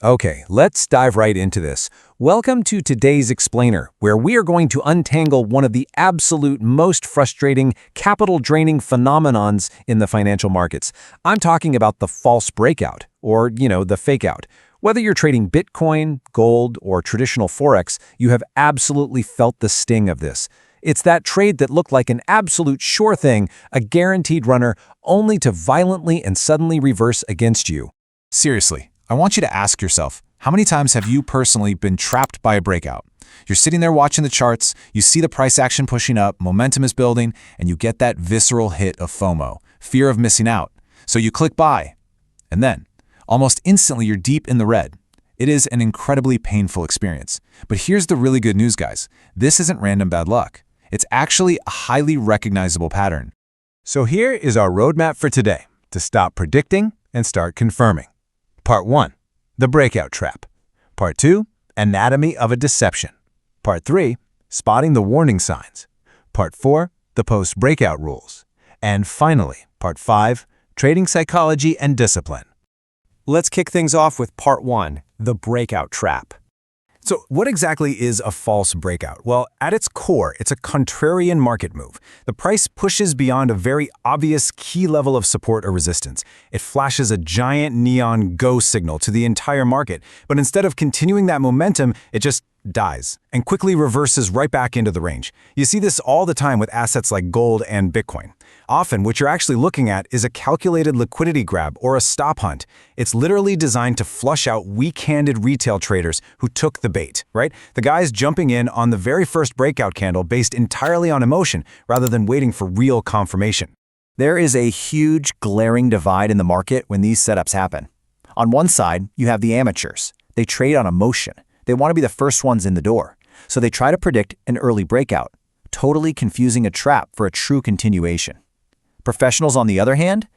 Okay, let's dive right into this. Welcome to today's explainer, where we are going to untangle one of the absolute most frustrating, capital-draining phenomenons in the financial markets. I'm talking about the false breakout, or, the fake out. Whether you're trading Bitcoin, gold, or traditional Forex, you have absolutely felt the sting of this. It's that trade that looked like an absolute sure thing, a guaranteed runner, only to violently and suddenly reverse against you. Seriously, I want you to ask yourself, how many times have you personally been trapped by a breakout? You're sitting there watching the charts, you see the price action pushing up, momentum is building, and you get that visceral hit of FOMO, fear of missing out. So you click buy, and then, almost instantly you're deep in the red. It is an incredibly painful experience. But here's the really good news, guys. This isn't random bad luck. It's actually a highly recognizable pattern. So here is our roadmap for today, to stop predicting and start confirming. Part 1, the breakout trap. Part 2, anatomy of a deception. Part 3, spotting the warning signs. Part 4, the post-breakout rules. And finally, Part 5, trading psychology and discipline. Let's kick things off with Part 1, the breakout trap. So what exactly is a false breakout? Well, at its core, it's a contrarian market move. The price pushes beyond a very obvious key level of support or resistance. It flashes a giant neon go signal to the entire market, but instead of continuing that momentum, it just dies and quickly reverses right back into the range. You see this all the time with assets like gold and Bitcoin. Often, what you're actually looking at is a calculated liquidity grab or a stop hunt. It's literally designed to flush out weak-handed retail traders who took the bait, right? The guys jumping in on the very first breakout candle based entirely on emotion rather than waiting for real confirmation. There is a huge, glaring divide in the market when these setups happen. On one side, you have the amateurs. They trade on emotion. They want to be the first ones in the door. So they try to predict an early breakout, totally confusing a trap for a true continuation. Professionals, on the other hand,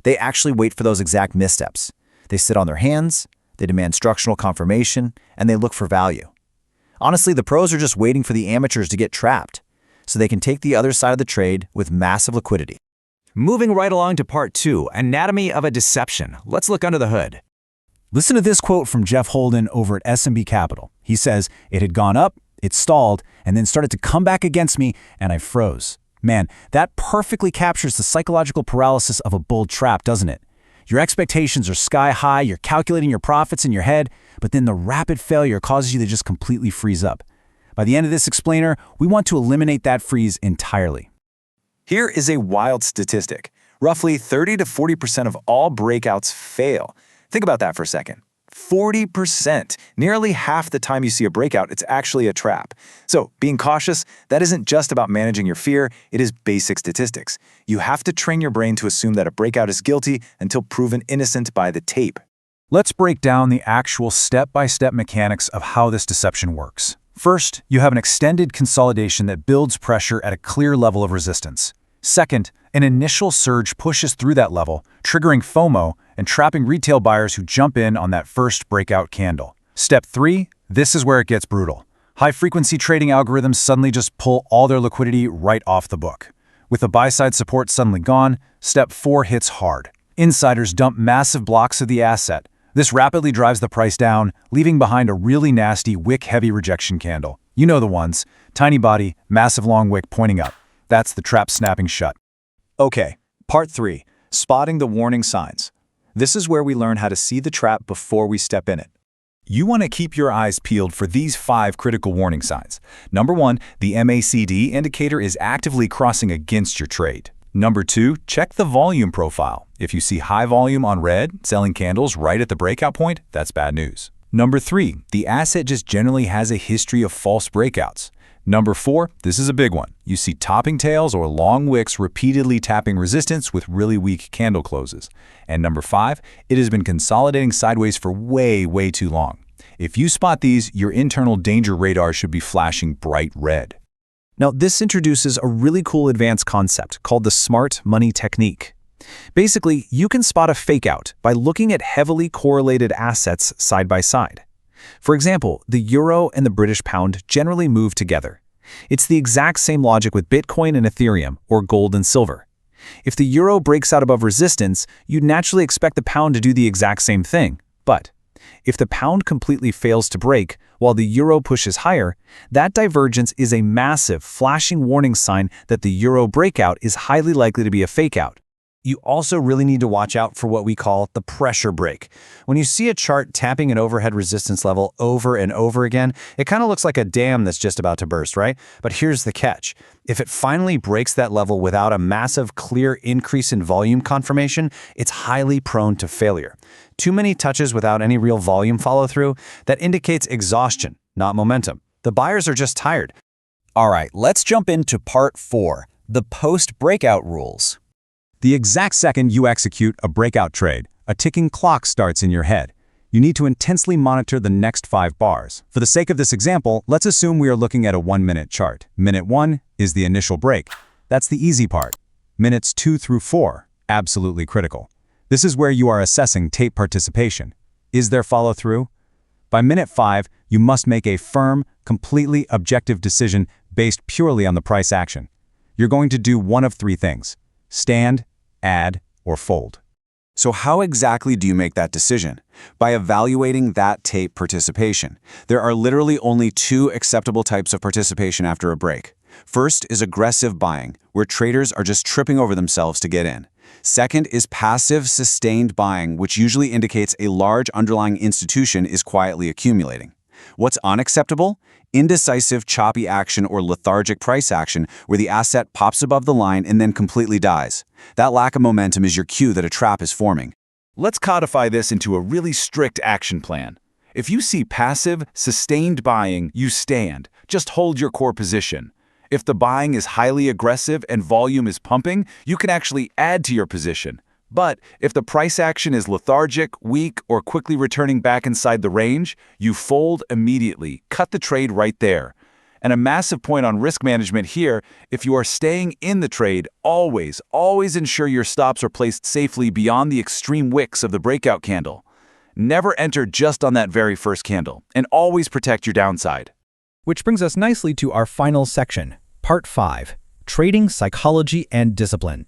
they actually wait for those exact missteps. They sit on their hands, they demand structural confirmation, and they look for value. Honestly, the pros are just waiting for the amateurs to get trapped, so they can take the other side of the trade with massive liquidity. Moving right along to Part 2, anatomy of a deception. Let's look under the hood. Listen to this quote from Jeff Holden over at S&B Capital. He says, "It had gone up, it stalled, and then started to come back against me, and I froze." Man, that perfectly captures the psychological paralysis of a bull trap, doesn't it? Your expectations are sky high, you're calculating your profits in your head, but then the rapid failure causes you to just completely freeze up. By the end of this explainer, we want to eliminate that freeze entirely. Here is a wild statistic. Roughly 30 to 40% of all breakouts fail. Think about that for a second. 40%. Nearly half the time you see a breakout, it's actually a trap. So, being cautious, that isn't just about managing your fear, it is basic statistics. You have to train your brain to assume that a breakout is guilty until proven innocent by the tape. Let's break down the actual step-by-step mechanics of how this deception works. First, you have an extended consolidation that builds pressure at a clear level of resistance. Second, an initial surge pushes through that level, triggering FOMO and trapping retail buyers who jump in on that first breakout candle. Step 3, this is where it gets brutal. High-frequency trading algorithms suddenly just pull all their liquidity right off the book. With the buy-side support suddenly gone, Step 4 hits hard. Insiders dump massive blocks of the asset. This rapidly drives the price down, leaving behind a really nasty wick-heavy rejection candle. You know the ones. Tiny body, massive long wick pointing up. That's the trap snapping shut. Okay, Part 3, spotting the warning signs. This is where we learn how to see the trap before we step in it. You want to keep your eyes peeled for these 5 critical warning signs. Number 1, the MACD indicator is actively crossing against your trade. Number 2, check the volume profile. If you see high volume on red, selling candles right at the breakout point, that's bad news. Number 3, the asset just generally has a history of false breakouts. Number 4, this is a big one. You see topping tails or long wicks repeatedly tapping resistance with really weak candle closes. And number 5, it has been consolidating sideways for way too long. If you spot these, your internal danger radar should be flashing bright red. Now, this introduces a really cool advanced concept called the smart money technique. Basically, you can spot a fake out by looking at heavily correlated assets side by side. For example, the euro and the British pound generally move together. It's the exact same logic with Bitcoin and Ethereum, or gold and silver. If the euro breaks out above resistance, you'd naturally expect the pound to do the exact same thing. But If the pound completely fails to break while the euro pushes higher, that divergence is a massive, flashing warning sign that the euro breakout is highly likely to be a fakeout. You also really need to watch out for what we call the pressure break. When you see a chart tapping an overhead resistance level over and over again, it kind of looks like a dam that's just about to burst, right? But here's the catch. If it finally breaks that level without a massive, clear increase in volume confirmation, it's highly prone to failure. Too many touches without any real volume follow-through, that indicates exhaustion, not momentum. The buyers are just tired. All right, let's jump into part 4, the post-breakout rules. The exact second you execute a breakout trade, a ticking clock starts in your head. You need to intensely monitor the next 5 bars. For the sake of this example, let's assume we are looking at a 1-minute chart. Minute 1 is the initial break. That's the easy part. Minutes 2 through 4, absolutely critical. This is where you are assessing tape participation. Is there follow-through? By minute 5, you must make a firm, completely objective decision based purely on the price action. You're going to do one of 3 things: stand, add, or fold. So how exactly do you make that decision? By evaluating that tape participation. There are literally only 2 acceptable types of participation after a break. First is aggressive buying, where traders are just tripping over themselves to get in. Second is passive, sustained buying, which usually indicates a large underlying institution is quietly accumulating. What's unacceptable? Indecisive, choppy action or lethargic price action where the asset pops above the line and then completely dies. That lack of momentum is your cue that a trap is forming. Let's codify this into a really strict action plan. If you see passive, sustained buying, you stand. Just hold your core position. If the buying is highly aggressive and volume is pumping, you can actually add to your position. But if the price action is lethargic, weak, or quickly returning back inside the range, you fold immediately, cut the trade right there. And a massive point on risk management here, if you are staying in the trade, always ensure your stops are placed safely beyond the extreme wicks of the breakout candle. Never enter just on that very first candle, and always protect your downside. Which brings us nicely to our final section, Part 5, Trading Psychology and Discipline.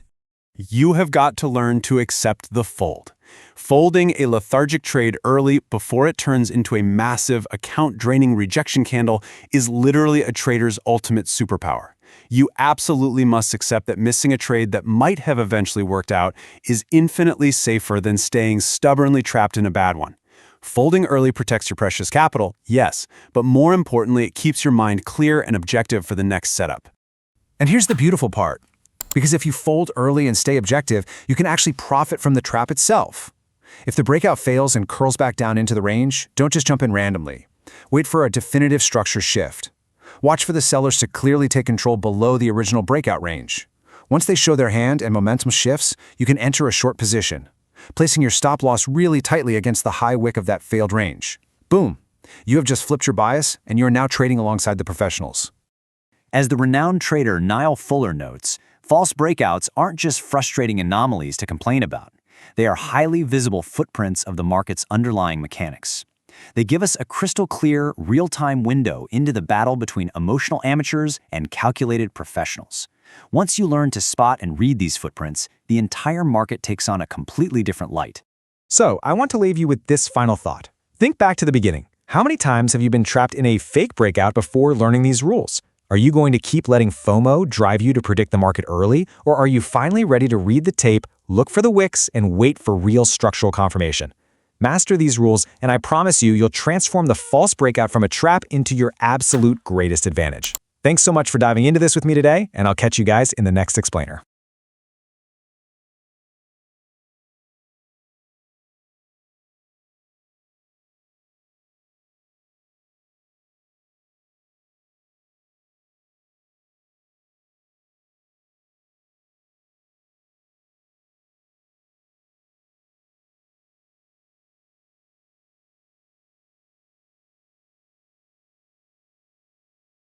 You have got to learn to accept the fold. Folding a lethargic trade early before it turns into a massive account-draining rejection candle is literally a trader's ultimate superpower. You absolutely must accept that missing a trade that might have eventually worked out is infinitely safer than staying stubbornly trapped in a bad one. Folding early protects your precious capital, yes, but more importantly, it keeps your mind clear and objective for the next setup. And here's the beautiful part. Because if you fold early and stay objective, you can actually profit from the trap itself. If the breakout fails and curls back down into the range, don't just jump in randomly. Wait for a definitive structure shift. Watch for the sellers to clearly take control below the original breakout range. Once they show their hand and momentum shifts, you can enter a short position, placing your stop loss really tightly against the high wick of that failed range. Boom! You have just flipped your bias, and you are now trading alongside the professionals. As the renowned trader Niall Fuller notes, false breakouts aren't just frustrating anomalies to complain about. They are highly visible footprints of the market's underlying mechanics. They give us a crystal-clear, real-time window into the battle between emotional amateurs and calculated professionals. Once you learn to spot and read these footprints, the entire market takes on a completely different light. So, I want to leave you with this final thought. Think back to the beginning. How many times have you been trapped in a fake breakout before learning these rules? Are you going to keep letting FOMO drive you to predict the market early, or are you finally ready to read the tape, look for the wicks, and wait for real structural confirmation? Master these rules, and I promise you, you'll transform the false breakout from a trap into your absolute greatest advantage. Thanks so much for diving into this with me today, and I'll catch you guys in the next explainer.